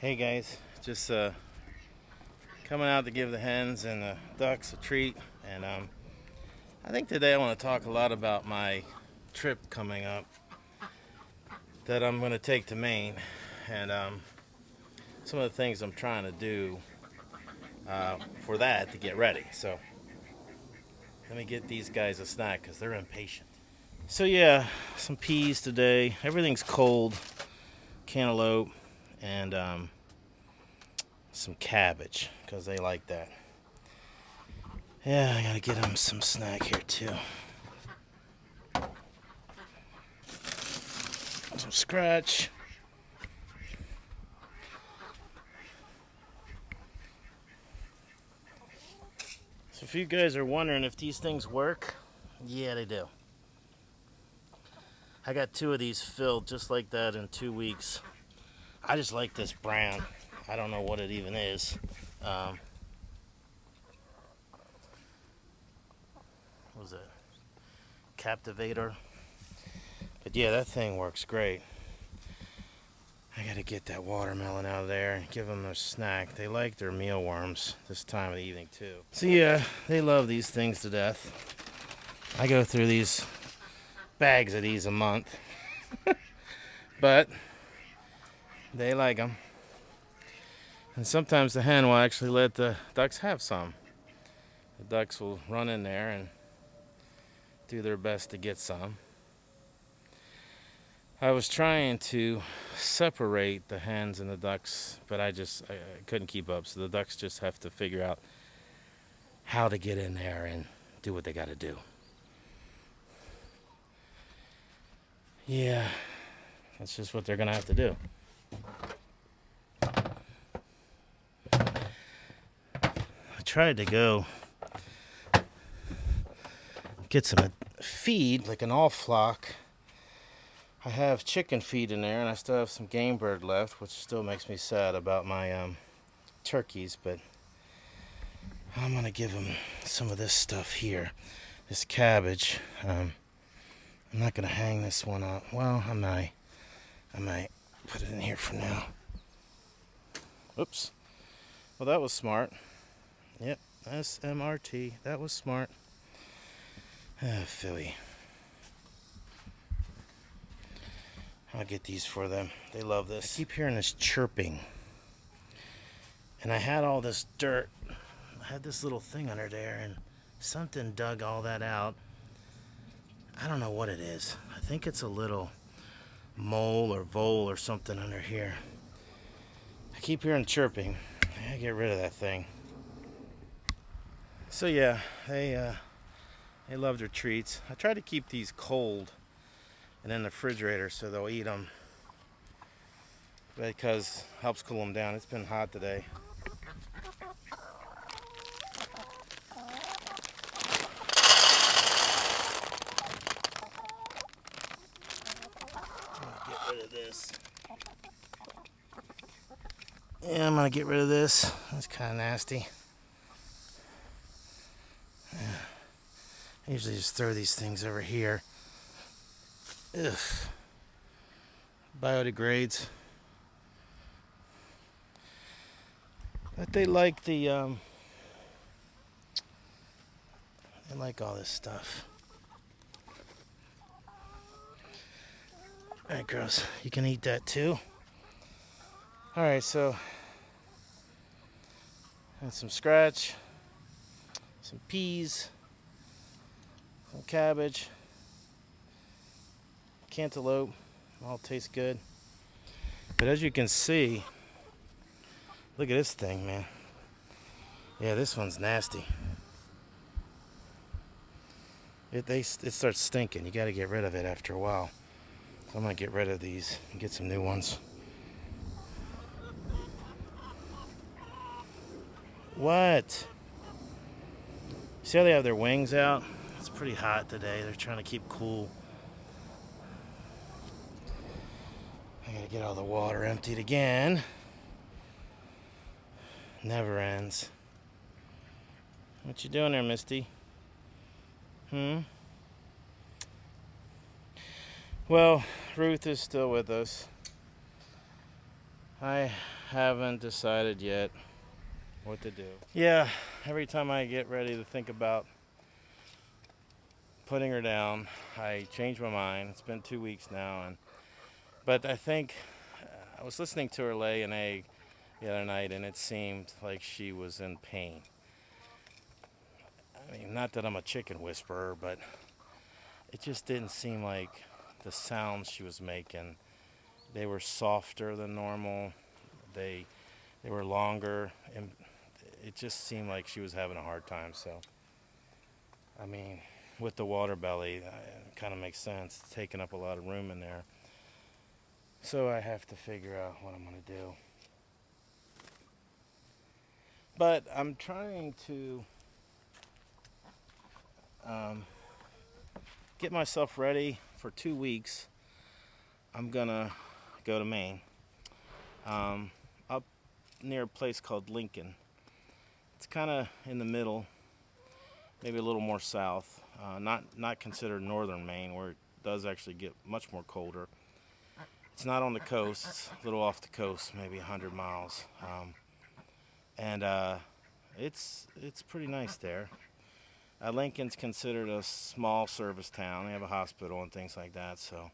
Hey guys, just coming out to give the hens and the ducks a treat. And I think today I want to talk a lot about my trip coming up that I'm going to take to Maine, and some of the things I'm trying to do for that to get ready. So let me get these guys a snack because they're impatient. So yeah, some peas today. Everything's cold. Cantaloupe and some cabbage because they like that. Yeah, I gotta get them some snack here too. Some scratch. So if you guys are wondering if these things work, yeah, they do. I got 2 of these filled just like that in 2 weeks. I just like this brand. I don't know what it even is. What was it? Captivator. But yeah, that thing works great. I gotta get that watermelon out of there and give them their snack. They like their mealworms this time of the evening too. So yeah, they love these things to death. I go through these bags of these a month. But they like them. And sometimes the hen will actually let the ducks have some. The ducks will run in there and do their best to get some. I was trying to separate the hens and the ducks, but I couldn't keep up. So the ducks just have to figure out how to get in there and do what they got to do. Yeah, that's just what they're going to have to do. I tried to go get some feed, like an all flock. I have chicken feed in there, and I still have some game bird left, which still makes me sad about my turkeys, but I'm going to give them some of this stuff here, this cabbage. I'm not going to hang this one up. Well, I might put it in here for now. Oops. Well, that was smart. Yep, SMRT. That was smart. Philly. I'll get these for them. They love this. I keep hearing this chirping. And I had all this dirt. I had this little thing under there, and something dug all that out. I don't know what it is. I think it's a little mole or vole or something under here. I keep hearing chirping. I gotta get rid of that thing. So yeah, they love their treats. I try to keep these cold and in the refrigerator so they'll eat them, because it helps cool them down. It's been hot today. Get rid of this. Yeah, I'm gonna get rid of this. That's kind of nasty. Yeah. I usually just throw these things over here. Ugh. Biodegrades. But they like they like all this stuff. Alright, girls, you can eat that too. Alright, so and some scratch, some peas, some cabbage, cantaloupe, all tastes good. But as you can see, look at this thing, man. Yeah, this one's nasty. It starts stinking. You got to get rid of it after a while. So I'm gonna get rid of these and get some new ones. What? See how they have their wings out? It's pretty hot today. They're trying to keep cool. I gotta get all the water emptied again. Never ends. What you doing there, Misty? Well, Ruth is still with us. I haven't decided yet what to do. Yeah, every time I get ready to think about putting her down, I change my mind. It's been 2 weeks now, but I think I was listening to her lay an egg the other night, and it seemed like she was in pain. I mean, not that I'm a chicken whisperer, but it just didn't seem like the sounds she was making. They were softer than normal. They were longer, and it just seemed like she was having a hard time. So, I mean, with the water belly, it kind of makes sense. It's taking up a lot of room in there. So I have to figure out what I'm going to do. But I'm trying to get myself ready for 2 weeks. I'm going to go to Maine, up near a place called Lincoln. It's kind of in the middle, maybe a little more south. Not considered northern Maine, where it does actually get much more colder. It's not on the coast. It's a little off the coast, maybe 100 miles. And it's pretty nice there. Lincoln's considered a small service town. They have a hospital and things like that. So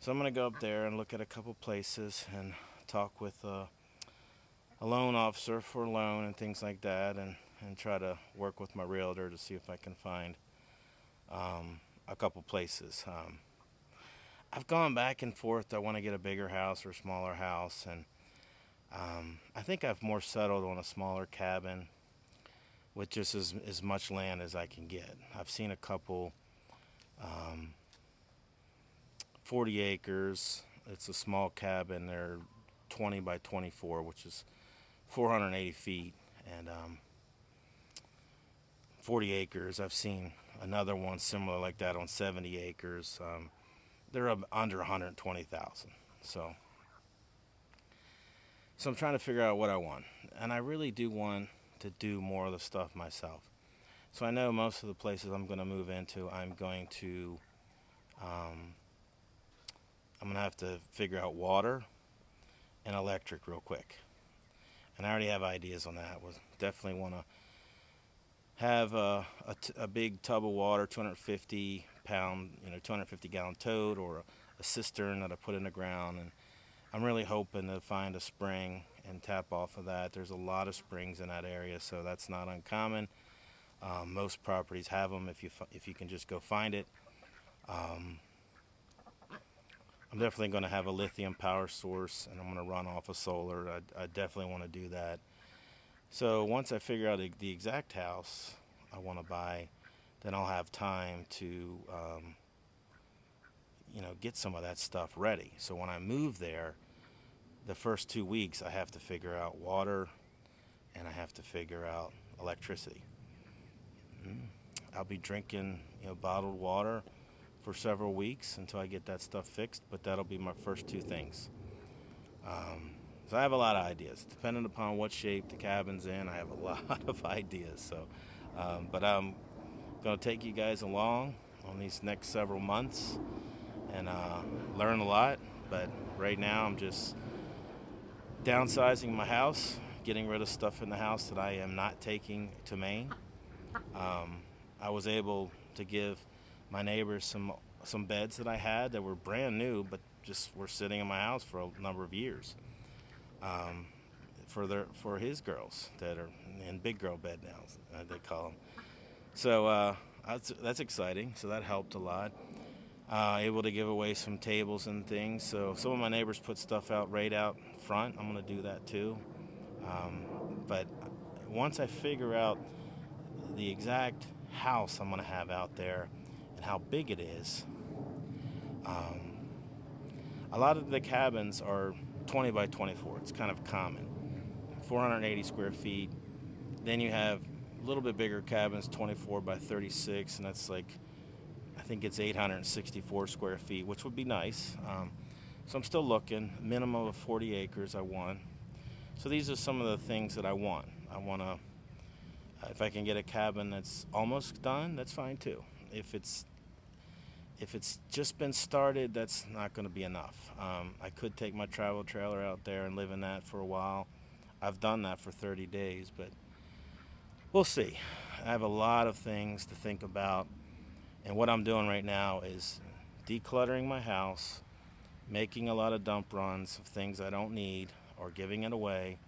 I'm going to go up there and look at a couple places and talk with a loan officer for a loan and things like that, and try to work with my realtor to see if I can find a couple places. I've gone back and forth. I want to get a bigger house or a smaller house, and I think I've more settled on a smaller cabin with just as much land as I can get. I've seen a couple 40 acres. It's a small cabin. They're 20 by 24, which is 480 feet, and 40 acres. I've seen another one similar like that on 70 acres. They're under 120,000. So I'm trying to figure out what I want, and I really do want to do more of the stuff myself. So I know most of the places I'm going to move into, I'm going to have to figure out water and electric real quick. And I already have ideas on that. We'll definitely want to have a big tub of water, 250 gallon tote, or a cistern that I put in the ground. And I'm really hoping to find a spring and tap off of that. There's a lot of springs in that area, so that's not uncommon. Most properties have them if you can just go find it. I'm definitely going to have a lithium power source, and I'm going to run off of solar. I definitely want to do that. So once I figure out the exact house I want to buy, then I'll have time to get some of that stuff ready. So when I move there, the first 2 weeks I have to figure out water and I have to figure out electricity. I'll be drinking bottled water for several weeks until I get that stuff fixed, but that'll be my first two things. So I have a lot of ideas. Depending upon what shape the cabin's in, I have a lot of ideas. So, but I'm going to take you guys along on these next several months and learn a lot. But right now I'm just downsizing my house, getting rid of stuff in the house that I am not taking to Maine. I was able to give my neighbors some beds that I had that were brand new, but just were sitting in my house for a number of years. For his girls that are in big girl bed now, they call them. So that's exciting. So that helped a lot. Able to give away some tables and things. So some of my neighbors put stuff out right out front. I'm going to do that too. But once I figure out the exact house I'm going to have out there and how big it is, a lot of the cabins are 20 by 24. It's kind of common. 480 square feet. Then you have a little bit bigger cabins, 24 by 36, and that's like, I think it's 864 square feet, which would be nice. So I'm still looking. Minimum of 40 acres I want. So these are some of the things that I want. I want to, if I can get a cabin that's almost done, that's fine too. If if it's just been started, that's not going to be enough. I could take my travel trailer out there and live in that for a while. I've done that for 30 days, but we'll see. I have a lot of things to think about, and what I'm doing right now is decluttering my house, making a lot of dump runs of things I don't need or giving it away,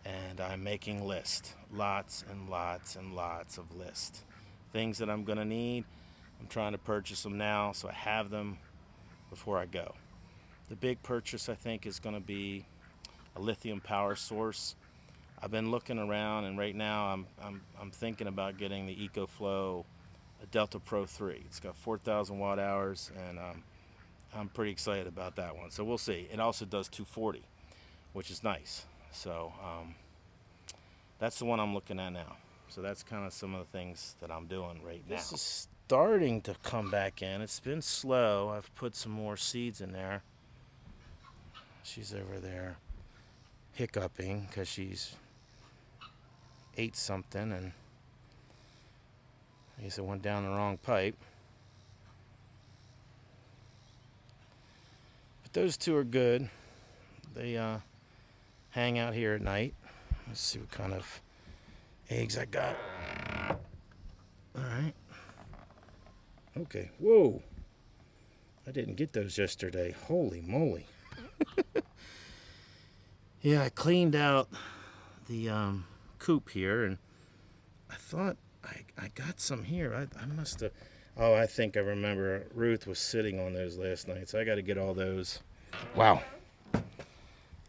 and I'm making lists, lots and lots and lots of lists. Things that I'm going to need, I'm trying to purchase them now so I have them before I go. The big purchase, I think, is going to be a lithium power source. I've been looking around, and right now I'm thinking about getting the EcoFlow Delta Pro 3. It's got 4,000 watt hours, and I'm pretty excited about that one. So we'll see. It also does 240, which is nice. So that's the one I'm looking at now. So that's kind of some of the things that I'm doing right now. This is starting to come back in. It's been slow. I've put some more seeds in there. She's over there hiccuping because she's ate something, and I guess it went down the wrong pipe. But those two are good. They hang out here at night. Let's see what kind of eggs I got. All right. Okay. Whoa. I didn't get those yesterday. Holy moly. Yeah, I cleaned out the coop here, and I thought I got some here. I must have. Oh, I think I remember Ruth was sitting on those last night, so I got to get all those. Wow.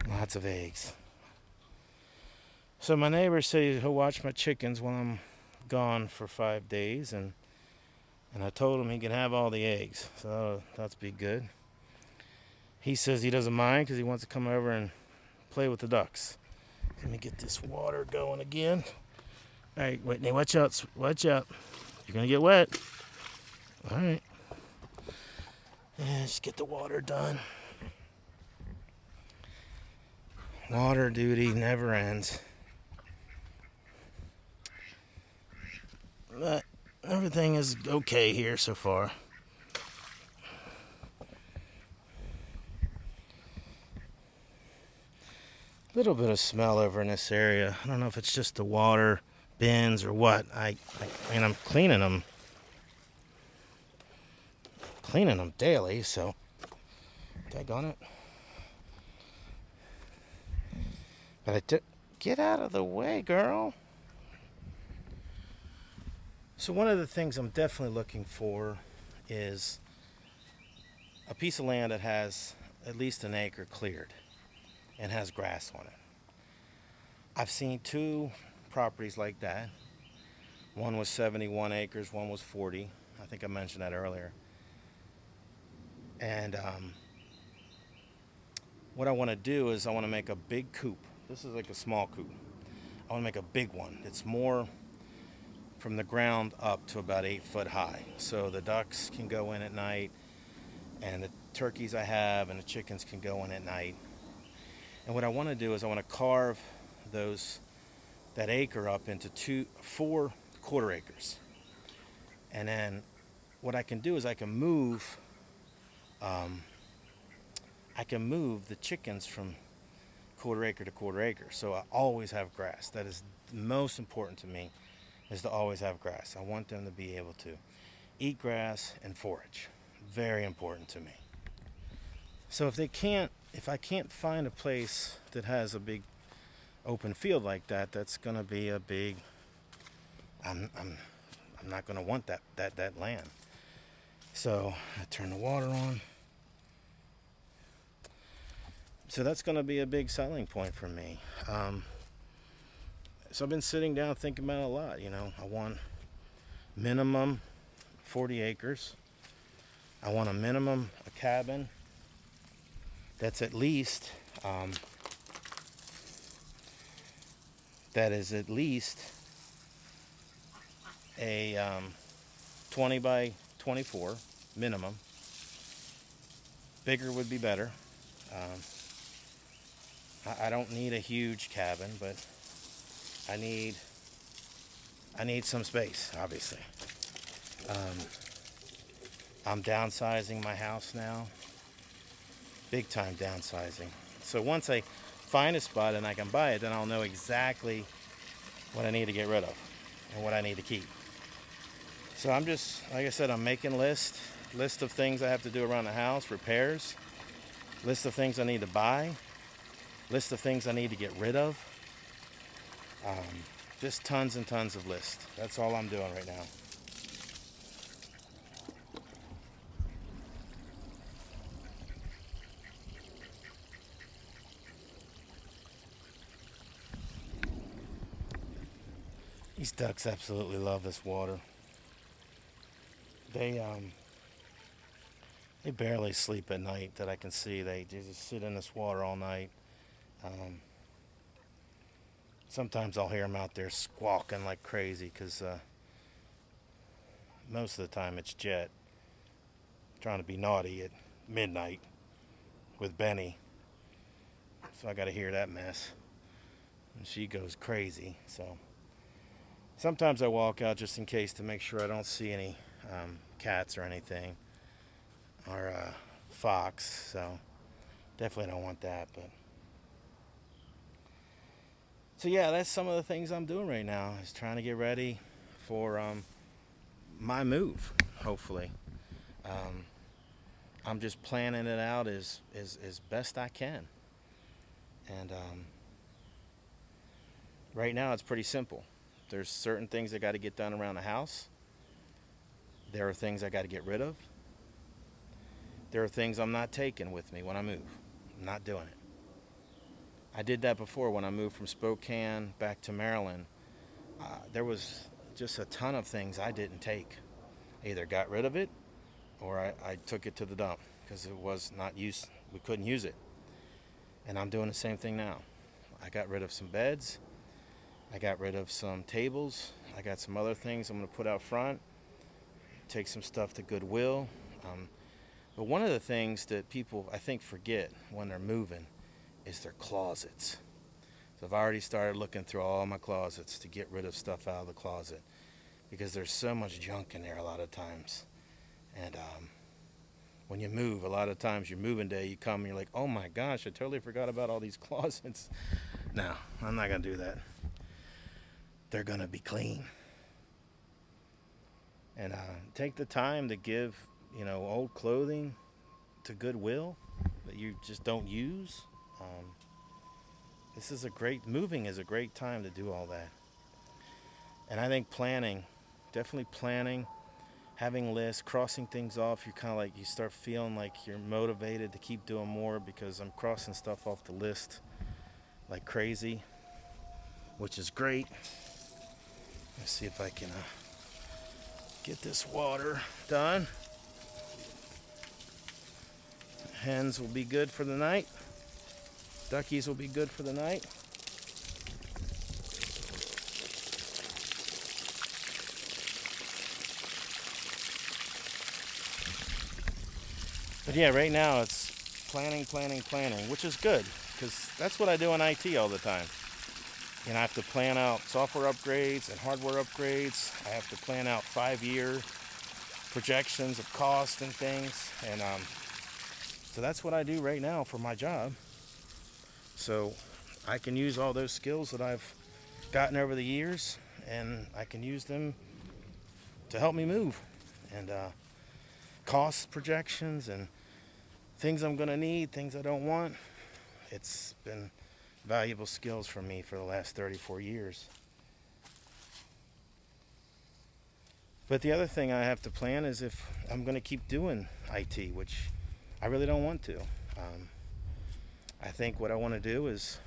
Lots of eggs. So my neighbor said he'll watch my chickens while I'm gone for 5 days, and I told him he can have all the eggs, so that's be good. He says he doesn't mind because he wants to come over and play with the ducks. Let me get this water going again. All right, Whitney, watch out, watch out. You're gonna get wet. All right. Yeah, just get the water done. Water duty never ends. But everything is okay here so far. A little bit of smell over in this area. I don't know if it's just the water bins or what. I mean, I'm cleaning them daily, so daggone it. But get out of the way, girl. So one of the things I'm definitely looking for is a piece of land that has at least an acre cleared and has grass on it. I've seen 2 properties like that. One was 71 acres, one was 40. I think I mentioned that earlier. And what I want to do is I want to make a big coop. This is like a small coop. I want to make a big one. It's more from the ground up to about 8 foot high. So the ducks can go in at night, and the turkeys I have and the chickens can go in at night. And what I want to do is I want to carve that acre up into 4 quarter acres. And then what I can do is I can move the chickens from quarter acre to quarter acre. So I always have grass. That is most important to me, is to always have grass. I want them to be able to eat grass and forage. Very important to me. So if I can't find a place that has a big open field like that, that's going to be a big. I'm not going to want that land. So I turn the water on. So that's going to be a big selling point for me. So I've been sitting down thinking about it a lot. You know, I want minimum 40 acres. I want a cabin that's at least a 20 by 24 minimum. Bigger would be better. I don't need a huge cabin, but I need some space, obviously. I'm downsizing my house now. Big time downsizing. So once I find a spot and I can buy it, then I'll know exactly what I need to get rid of and what I need to keep. So I'm just, like I said, I'm making list of things I have to do around the house, repairs, list of things I need to buy, list of things I need to get rid of. Just tons and tons of lists. That's all I'm doing right now. These ducks absolutely love this water. They barely sleep at night that I can see. They just sit in this water all night. Sometimes I'll hear them out there squawking like crazy because most of the time it's Jet trying to be naughty at midnight with Benny. So I got to hear that mess. And she goes crazy. So sometimes I walk out just in case to make sure I don't see any cats or anything, or fox. So definitely don't want that. But so yeah, that's some of the things I'm doing right now. Is trying to get ready for my move. Hopefully, I'm just planning it out as best I can. And right now it's pretty simple. There's certain things that got to get done around the house. There are things I got to get rid of. There are things I'm not taking with me when I move. I'm not doing it. I did that before when I moved from Spokane back to Maryland. There was just a ton of things I didn't take. I either got rid of it or I took it to the dump because it was not used. We couldn't use it. And I'm doing the same thing now. I got rid of some beds. I got rid of some tables. I got some other things I'm going to put out front. Take some stuff to Goodwill. But one of the things that people, I think, forget when they're moving is their closets. So I've already started looking through all my closets to get rid of stuff out of the closet because there's so much junk in there a lot of times. And when you move, a lot of times your moving day, you come and you're like, oh my gosh, I totally forgot about all these closets. No, I'm not going to do that. They're going to be clean. And take the time to give, old clothing to Goodwill that you just don't use. Moving is a great time to do all that. And I think definitely planning, having lists, crossing things off, you're kind of like, you start feeling like you're motivated to keep doing more because I'm crossing stuff off the list like crazy, which is great. Let's see if I can get this water done. Hens will be good for the night. Duckies will be good for the night. But yeah, right now it's planning, which is good because that's what I do in IT all the time. I have to plan out software upgrades and hardware upgrades. I have to plan out 5-year projections of cost and things. And so that's what I do right now for my job. So I can use all those skills that I've gotten over the years, and I can use them to help me move. And cost projections and things I'm going to need, things I don't want. It's been valuable skills for me for the last 34 years. But the other thing I have to plan is if I'm going to keep doing IT, which I really don't want to. I think what I want to do is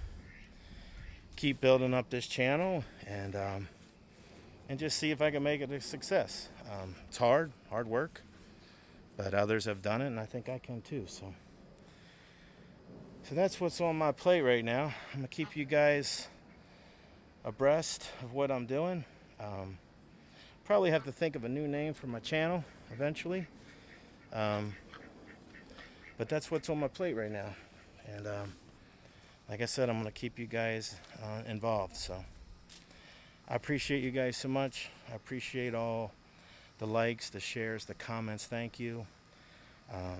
keep building up this channel and just see if I can make it a success. It's hard work, but others have done it, and I think I can too. So that's what's on my plate right now. I'm gonna keep you guys abreast of what I'm doing. Probably have to think of a new name for my channel eventually. But that's what's on my plate right now. And like I said, I'm going to keep you guys involved. So I appreciate you guys so much. I appreciate all the likes, the shares, the comments. Thank you. I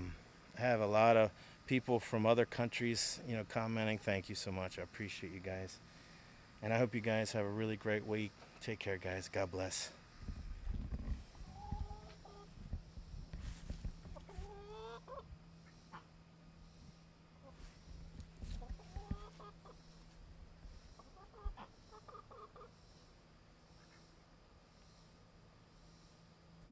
have a lot of people from other countries, commenting. Thank you so much. I appreciate you guys. And I hope you guys have a really great week. Take care, guys. God bless.